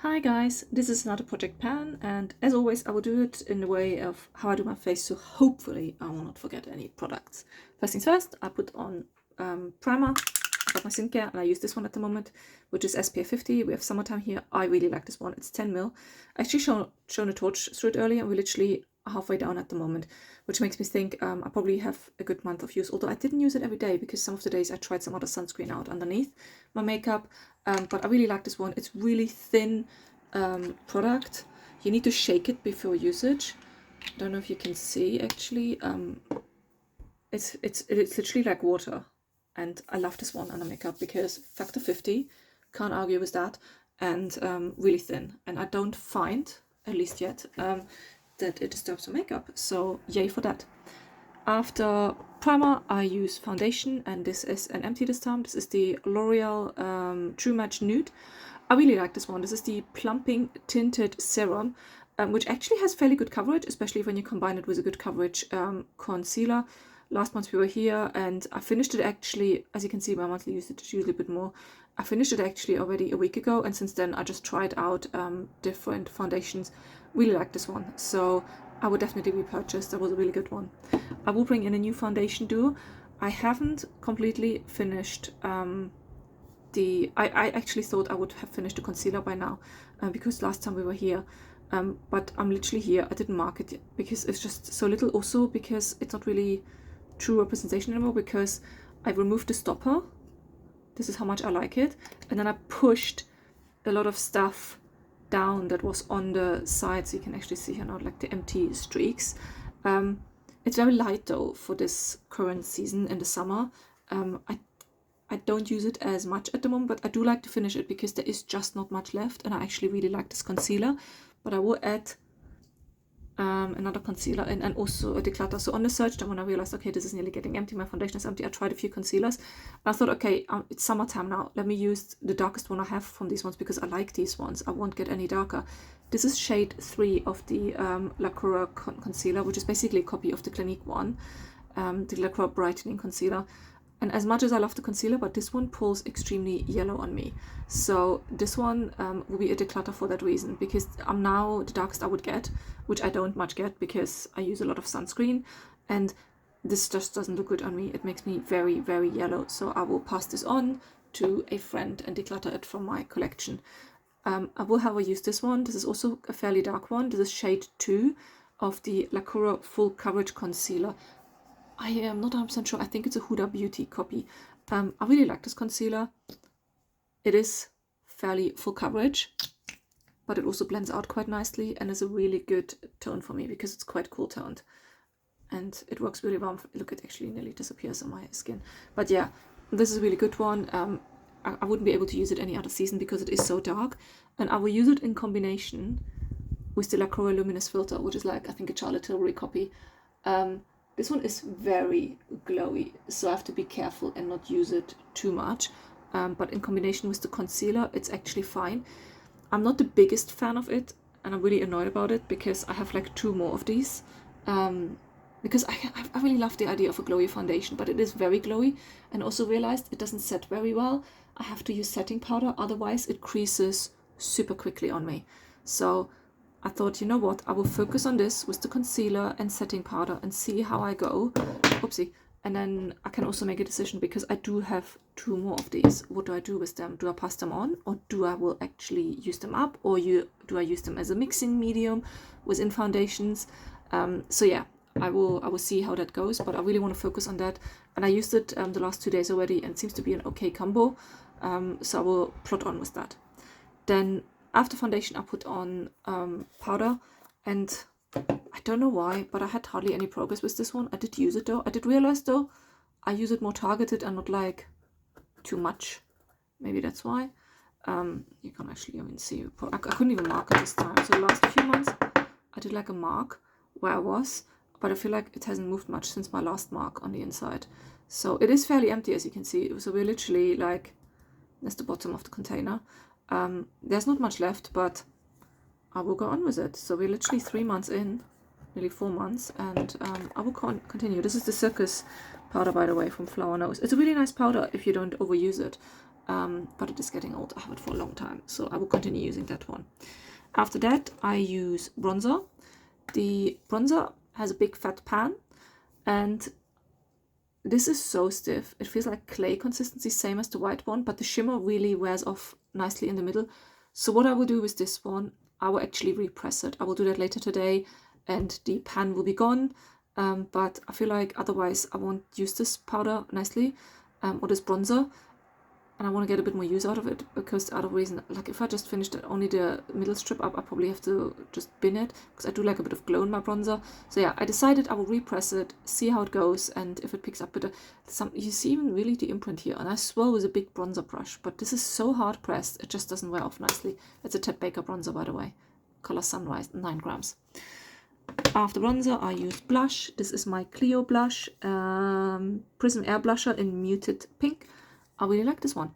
Hi guys, this is another Project Pan, and as always I will do it in the way of how I do my face, so hopefully I will not forget any products. First things first, I put on primer. I got my skincare and I use this one at the moment, which is SPF 50. We have summertime here. I really like this one. It's 10 mil. I actually shown a torch through it earlier and we're literally halfway down at the moment, which makes me think I probably have a good month of use, although I didn't use it every day because some of the days I tried some other sunscreen out underneath my makeup. But I really like this one. It's really thin product. You need to shake it before usage. I don't know if you can see actually. It's literally like water, and I love this one under makeup because factor 50, can't argue with that, and really thin. And I don't find, at least yet, that it disturbs the makeup. So yay for that. After primer, I use foundation, and this is an empty this time. This is the L'Oreal True Match Nude. I really like this one. This is the Plumping Tinted Serum, which actually has fairly good coverage, especially when you combine it with a good coverage concealer. Last month we were here, and I finished it actually, as you can see, my monthly usage is usually a bit more. I finished it actually already a week ago, and since then I just tried out different foundations. Really like this one, so I would definitely repurchase. That was a really good one. I will bring in a new foundation duo. I haven't completely finished I actually thought I would have finished the concealer by now because last time we were here, but I'm literally here. I didn't mark it yet because it's just so little. Also because it's not really true representation anymore, because I removed the stopper. This is how much I like it, and then I pushed a lot of stuff down that was on the side, so you can actually see here now like the empty streaks. It's very light though for this current season in the summer. I don't use it as much at the moment, but I do like to finish it because there is just not much left, and I actually really like this concealer. But I will add another concealer and also a declutter. So on the search, then when I realized, okay, this is nearly getting empty, my foundation is empty, I tried a few concealers. And I thought, okay, it's summertime now. Let me use the darkest one I have from these ones because I like these ones. I won't get any darker. This is shade 3 of the Lacura concealer, which is basically a copy of the Clinique one, the Lacura Brightening Concealer. And as much as I love the concealer, but this one pulls extremely yellow on me. So this one will be a declutter for that reason, because I'm now the darkest I would get, which I don't much get because I use a lot of sunscreen, and this just doesn't look good on me. It makes me very, very yellow. So I will pass this on to a friend and declutter it from my collection. I will, however, use this one. This is also a fairly dark one. This is shade 2 of the Lacura Full Coverage Concealer. I am not 100% sure. I think it's a Huda Beauty copy. I really like this concealer. It is fairly full coverage, but it also blends out quite nicely and is a really good tone for me because it's quite cool toned. And it works really well. Look, it actually nearly disappears on my skin. But yeah, this is a really good one. I wouldn't be able to use it any other season because it is so dark. And I will use it in combination with the Lacura Luminous Filter, which is like, I think, a Charlotte Tilbury copy. This one is very glowy, so I have to be careful and not use it too much. But in combination with the concealer, it's actually fine. I'm not the biggest fan of it, and I'm really annoyed about it because I have like 2 more of these. Because I really love the idea of a glowy foundation, but it is very glowy, and also realized it doesn't set very well. I have to use setting powder, otherwise it creases super quickly on me. So I thought, you know what, I will focus on this with the concealer and setting powder and see how I go. Oopsie. And then I can also make a decision because I do have 2 more of these. What do I do with them? Do I pass them on, or do I will actually use them up, or do I use them as a mixing medium within foundations? So yeah, I will see how that goes, but I really want to focus on that. And I used it the last 2 days already, and it seems to be an okay combo. So I will plot on with that. Then after foundation, I put on powder, and I don't know why, but I had hardly any progress with this one. I did use it though. I did realize though, I use it more targeted and not like too much. Maybe that's why. You can actually even see. I couldn't even mark it this time. So the last few months, I did like a mark where I was, but I feel like it hasn't moved much since my last mark on the inside. So it is fairly empty, as you can see. So we're literally like, that's the bottom of the container. There's not much left, but I will go on with it. So we're literally 3 months in, nearly 4 months, and I will continue. This is the Circus powder, by the way, from Flower Nose. It's a really nice powder if you don't overuse it. but it is getting old. I have it for a long time, so I will continue using that one. After that, I use bronzer. The bronzer has a big fat pan, and this is so stiff. It feels like clay consistency, same as the white one, but the shimmer really wears off nicely in the middle. So what I will do with this one, I will actually repress it. I will do that later today, and the pan will be gone. But I feel like otherwise I won't use this powder nicely, or this bronzer, and I want to get a bit more use out of it, because the other reason, like if I just finished only the middle strip up, I probably have to just bin it, because I do like a bit of glow in my bronzer. So yeah, I decided I will repress it, see how it goes, and if it picks up better. You see even really the imprint here, and I swirl with a big bronzer brush, but this is so hard pressed, it just doesn't wear off nicely. It's a Ted Baker bronzer, by the way, color Sunrise, 9 grams. After bronzer, I use blush. This is my Clio blush, Prism Air Blusher in Muted Pink. I really like this one.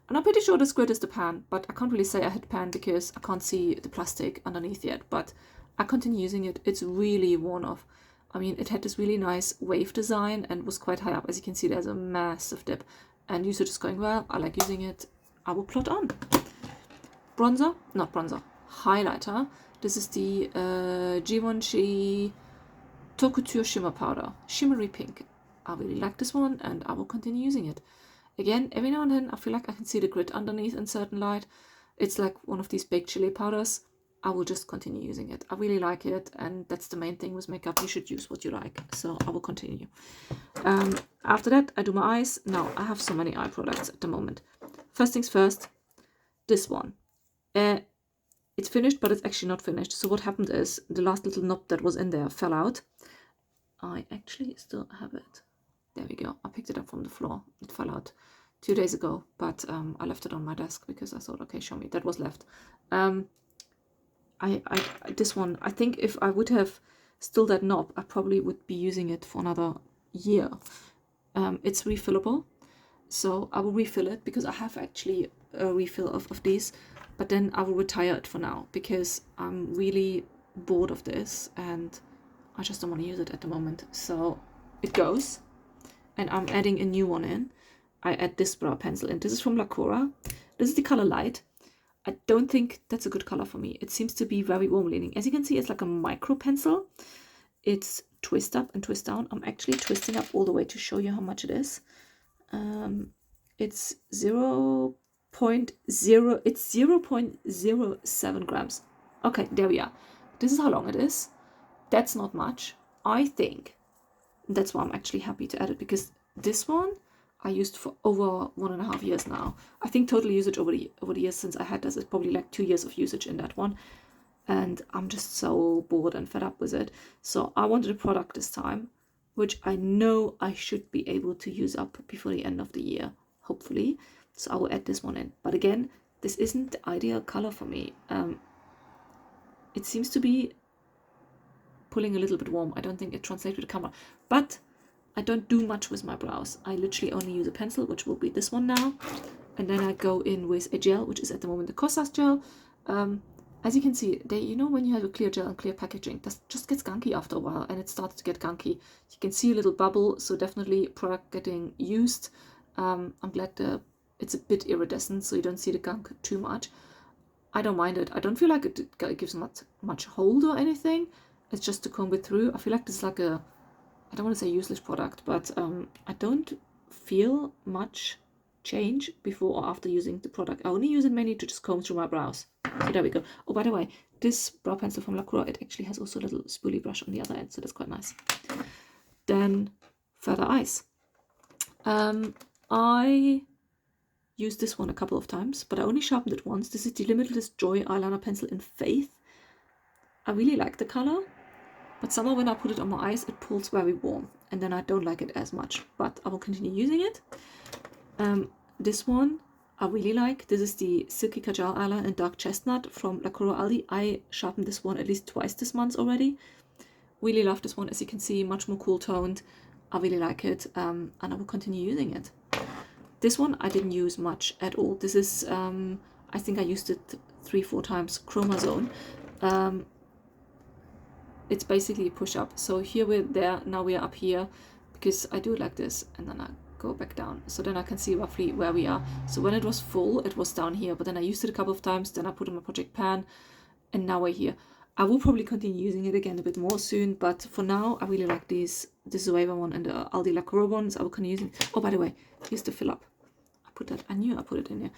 And I'm pretty sure this grid is the pan, but I can't really say I hit pan because I can't see the plastic underneath yet, but I continue using it. It's really worn off. I mean, it had this really nice wave design and was quite high up. As you can see, there's a massive dip, and usage is going well. I like using it. I will plot on. Bronzer, not bronzer, highlighter. This is the Givenchy Haute Couture Shimmer Powder, shimmery pink. I really like this one, and I will continue using it. Again, every now and then I feel like I can see the grit underneath in certain light. It's like one of these baked chili powders. I will just continue using it. I really like it, and that's the main thing with makeup. You should use what you like, so I will continue. After that, I do my eyes. Now, I have so many eye products at the moment. First things first, this one. It's finished, but it's actually not finished. So what happened is the last little knob that was in there fell out. I actually still have it. There we go. I picked it up from the floor. It fell out 2 days ago, but I left it on my desk because I thought, okay, show me. That was left. This one, I think if I would have still that knob, I probably would be using it for another year. It's refillable, so I will refill it because I have actually a refill of these, but then I will retire it for now because I'm really bored of this and I just don't want to use it at the moment. So it goes. And I'm adding a new one in. I add this brow pencil in. This is from Lacura. This is the color Light. I don't think that's a good color for me. It seems to be very warm leaning. As you can see, it's like a micro pencil. It's twist up and twist down. I'm actually twisting up all the way to show you how much it is. It's 0.07 grams. Okay, there we are. This is how long it is. That's not much, I think. That's why I'm actually happy to add it, because this one I used for over 1.5 years now. I think total usage over the years since I had this is probably like 2 years of usage in that one, and I'm just so bored and fed up with it. So I wanted a product this time, which I know I should be able to use up before the end of the year, hopefully. So I will add this one in. But again, this isn't the ideal color for me. It seems to be pulling a little bit warm. I don't think it translates with the camera, but I don't do much with my brows. I literally only use a pencil, which will be this one now, and then I go in with a gel, which is at the moment the Kosas gel. As you can see, you know when you have a clear gel and clear packaging, that just gets gunky after a while, and it starts to get gunky. You can see a little bubble, so definitely product getting used. I'm glad it's a bit iridescent, so you don't see the gunk too much. I don't mind it. I don't feel like it gives much hold or anything. It's just to comb it through. I feel like this is like I don't want to say useless product, but I don't feel much change before or after using the product. I only use it mainly to just comb through my brows. So there we go. Oh, by the way, this brow pencil from Lacura, it actually has also a little spoolie brush on the other end, so that's quite nice. Then further eyes. I used this one a couple of times, but I only sharpened it once. This is the Limitless Joy eyeliner pencil in Faith. I really like the color, but somehow when I put it on my eyes, it pulls very warm, and then I don't like it as much, but I will continue using it. This one I really like. This is the Silky Kajal eyeliner in Dark Chestnut from Lacura Aldi. I sharpened this one at least twice this month already. Really love this one. As you can see, much more cool toned. I really like it, and I will continue using it. This one I didn't use much at all. This is, I think I used it 3-4 times, Chromazone. It's basically a push-up. So here we're there, now we're up here, because I do it like this, and then I go back down. So then I can see roughly where we are. So when it was full, it was down here, but then I used it a couple of times, then I put it in my project pan, and now we're here. I will probably continue using it again a bit more soon, but for now, I really like these. This is the Zoeva one and the Aldi Lacroix ones. I will continue using. Oh, by the way, here's the fill up. I knew I put it in here.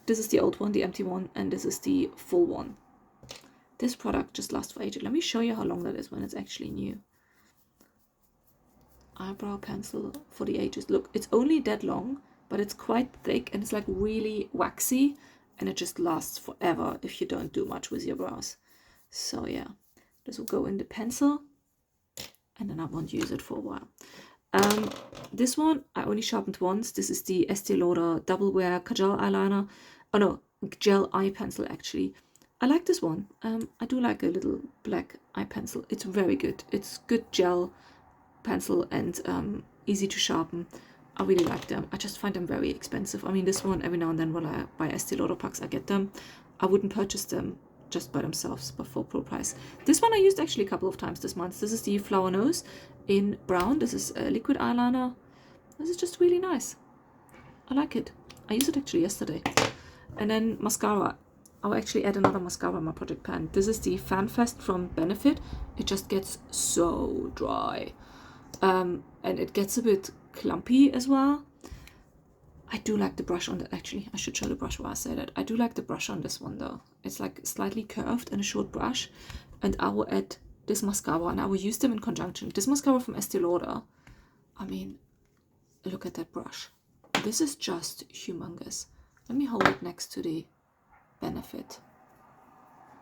This is the old one, the empty one, and this is the full one. This product just lasts for ages. Let me show you how long that is when it's actually new. Eyebrow pencil for the ages. Look, it's only that long, but it's quite thick and it's like really waxy, and it just lasts forever if you don't do much with your brows. So yeah, this will go in the pencil, and then I won't use it for a while. This one I only sharpened once. This is the Estee Lauder Double Wear Kajal eyeliner. Oh no, gel eye pencil actually. I like this one. I do like a little black eye pencil. It's very good. It's good gel pencil and easy to sharpen. I really like them. I just find them very expensive. I mean, this one every now and then when I buy Estee Lauder packs, I get them. I wouldn't purchase them just by themselves, but for full price. This one I used actually a couple of times this month. This is the Flower Nose in brown. This is a liquid eyeliner. This is just really nice. I like it. I used it actually yesterday. And then mascara. I'll actually add another mascara in my project pan. This is the FanFest from Benefit. It just gets so dry. And it gets a bit clumpy as well. I do like the brush on that. Actually, I should show the brush while I say that. I do like the brush on this one though. It's like slightly curved and a short brush. And I will add this mascara and I will use them in conjunction. This mascara from Estee Lauder. I mean, look at that brush. This is just humongous. Let me hold it next to the Benefit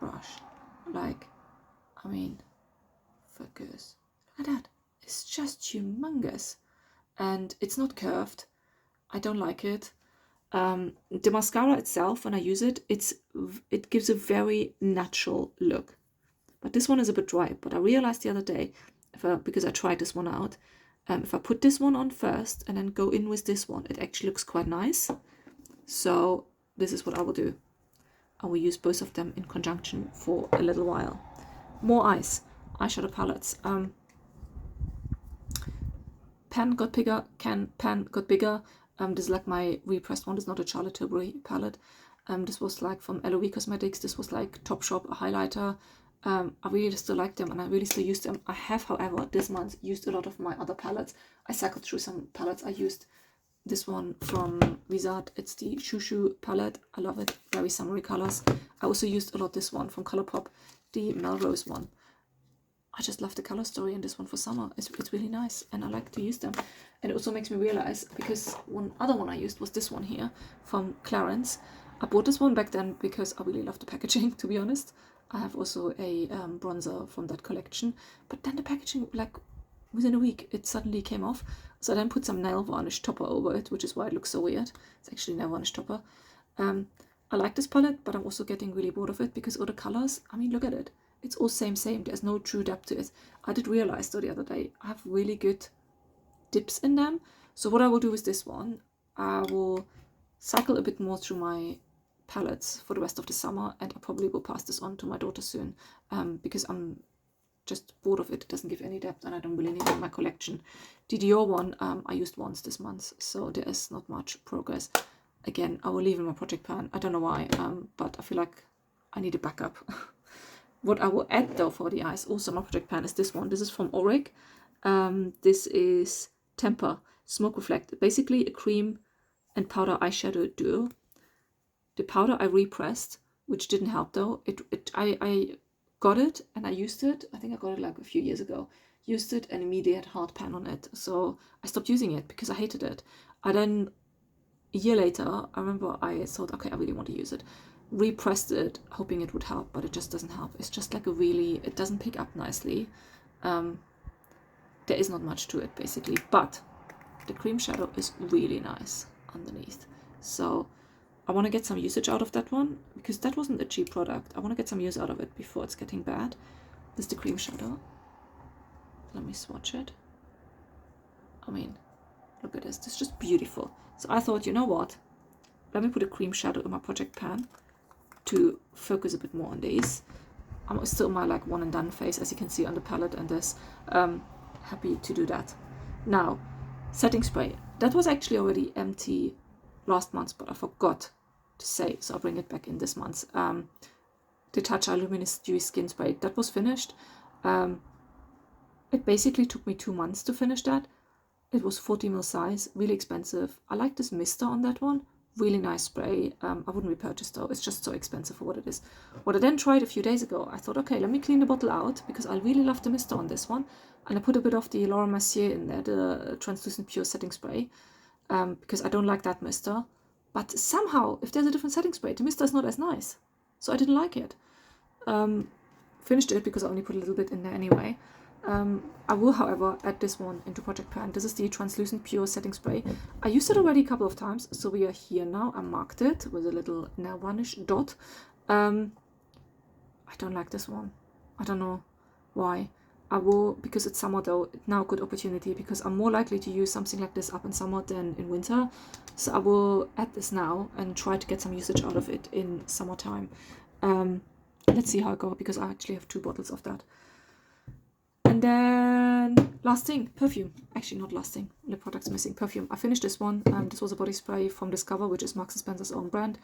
brush. Like, I mean, focus. Look at that. It's just humongous. And it's not curved. I don't like it. The mascara itself, when I use it, it gives a very natural look. But this one is a bit dry. But I realized the other day, because I tried this one out, if I put this one on first and then go in with this one, it actually looks quite nice. So this is what I will do. I will use both of them in conjunction for a little while. More eyeshadow palettes. Pan got bigger, pan got bigger. This is like my repressed one. This is not a Charlotte Tilbury palette. This was like from LOE Cosmetics. This was like Topshop, a highlighter. I really still like them and I really still use them. I have, however, this month used a lot of my other palettes. I cycled through some palettes. I used this one from Vizard. It's the Shushu palette. I love it. Very summery colors. I also used a lot this one from Colourpop, the Melrose one. I just love the color story in this one for summer. It's really nice and I like to use them. And it also makes me realize, because one other one I used was this one here from Clarins. I bought this one back then because I really love the packaging, to be honest. I have also a bronzer from that collection. But then the packaging, like within a week, it suddenly came off. So I then put some nail varnish topper over it, which is why it looks so weird. It's actually nail varnish topper. I like this palette, but I'm also getting really bored of it because all the colors, I mean, look at it. It's all same. There's no true depth to it. I did realize though the other day, I have really good dips in them. So what I will do with this one, I will cycle a bit more through my palettes for the rest of the summer, and I probably will pass this on to my daughter soon because I'm just bored of it. It doesn't give any depth and I don't really need it in my collection. The Dior one I used once this month, so there is not much progress. Again, I will leave in my project pan. I don't know why, but I feel like I need a backup. What I will add though for the eyes, also my project pan, is this one. This is from Auric. This is Temper Smoke Reflect. Basically a cream and powder eyeshadow duo. The powder I repressed, which didn't help though. I got it and I used it. I think I got it like a few years ago. Used it and immediately had hard pan on it. So I stopped using it because I hated it. I then, a year later, I remember I thought, okay, I really want to use it. Repressed it hoping it would help, but it just doesn't help. It's just like it doesn't pick up nicely. There is not much to it basically, but the cream shadow is really nice underneath. So I want to get some usage out of that one because that wasn't a cheap product. I want to get some use out of it before it's getting bad. This is the cream shadow. Let me swatch it. I mean, look at this. This is just beautiful. So I thought, you know what? Let me put a cream shadow in my project pan to focus a bit more on these. I'm still in my like one and done phase, as you can see on the palette and this. Happy to do that. Now, setting spray. That was actually already empty last month, but I forgot to say, so I'll bring it back in this month. The Tatcha Luminous Dewy Skin Spray, that was finished. It basically took me 2 months to finish that. It was 40ml size, really expensive. I like this mister on that one. Really nice spray. I wouldn't repurchase though, it's just so expensive for what it is. What I then tried a few days ago, I thought, okay, let me clean the bottle out because I really love the mister on this one. And I put a bit of the Laura Mercier in there, the Translucent Pure Setting Spray, because I don't like that mister. But somehow, if there's a different setting spray, the mister is not as nice. So I didn't like it. Finished it because I only put a little bit in there anyway. I will, however, add this one into Project Pan. This is the Translucent Pure Setting Spray. I used it already a couple of times, so we are here now. I marked it with a little nail varnish dot. I don't like this one. I don't know why. I will, because it's summer though, now a good opportunity because I'm more likely to use something like this up in summer than in winter. So I will add this now and try to get some usage out of it in summertime. Let's see how I go because I actually have 2 bottles of that. And then last thing, perfume. Actually not last thing, lip products missing, perfume. I finished this one. This was a body spray from Discover, which is Marks & Spencer's own brand.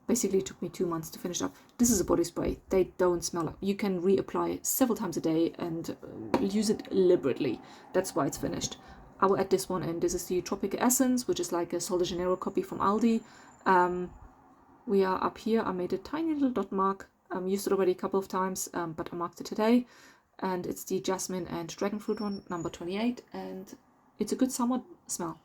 Basically it took me 2 months to finish up. This is a body spray. They don't smell like, you can reapply it several times a day and use it liberally. That's why it's finished. I will add this one in. This is the Tropic Essence, which is like a Sol de Janeiro copy from Aldi. We are up here. I made a tiny little dot mark. Used it already a couple of times, but I marked it today. And it's the Jasmine and Dragon Fruit one, number 28, and it's a good summer smell.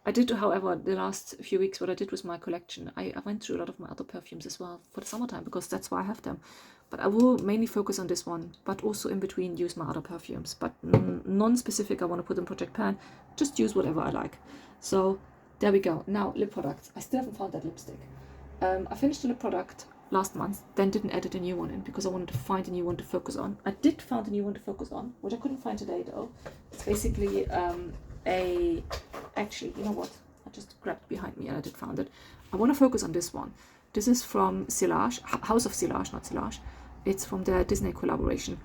I did, however, the last few weeks, what I did with my collection, I went through a lot of my other perfumes as well for the summertime, because that's why I have them. But I will mainly focus on this one, but also in between use my other perfumes. But non-specific, I want to put in Project Pan, just use whatever I like. So there we go. Now, lip products. I still haven't found that lipstick. I finished the lip product last month, then didn't edit a new one in because I wanted to find a new one to focus on. I did find a new one to focus on, which I couldn't find today though. It's basically actually, you know what? I just grabbed behind me and I did found it. I want to focus on this one. This is from Silage, House of Silage, not Silage. It's from their Disney collaboration.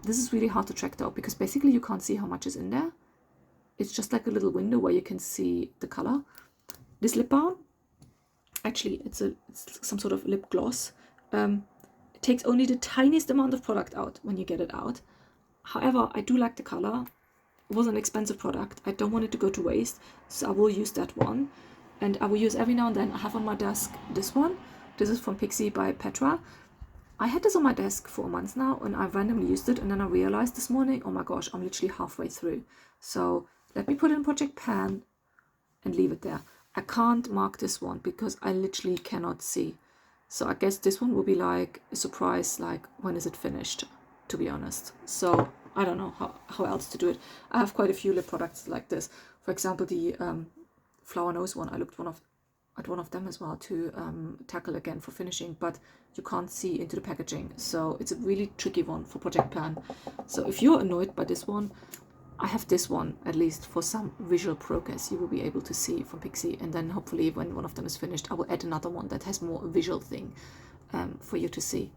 This is really hard to track though because basically you can't see how much is in there. It's just like a little window where you can see the color. This lip balm, actually it's some sort of lip gloss. It takes only the tiniest amount of product out when you get it out. However, I do like the color. It was an expensive product. I don't want it to go to waste, so I will use that one. And I will use every now and then. I have on my desk this one. This is from Pixi by Petra. I had this on my desk for a month now and I randomly used it, and then I realized this morning, oh my gosh, I'm literally halfway through. So let me put it in Project Pan and leave it there. I can't mark this one because I literally cannot see. So I guess this one will be like a surprise, like when is it finished, to be honest. So I don't know how else to do it. I have quite a few lip products like this. For example, the Flower Nose one, I looked at one of them as well to tackle again for finishing, but you can't see into the packaging. So it's a really tricky one for Project Pan. So if you're annoyed by this one, I have this one, at least for some visual progress you will be able to see from Pixi, and then hopefully when one of them is finished I will add another one that has more visual thing for you to see.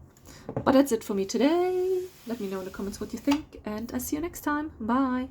But that's it for me today. Let me know in the comments what you think, and I'll see you next time. Bye!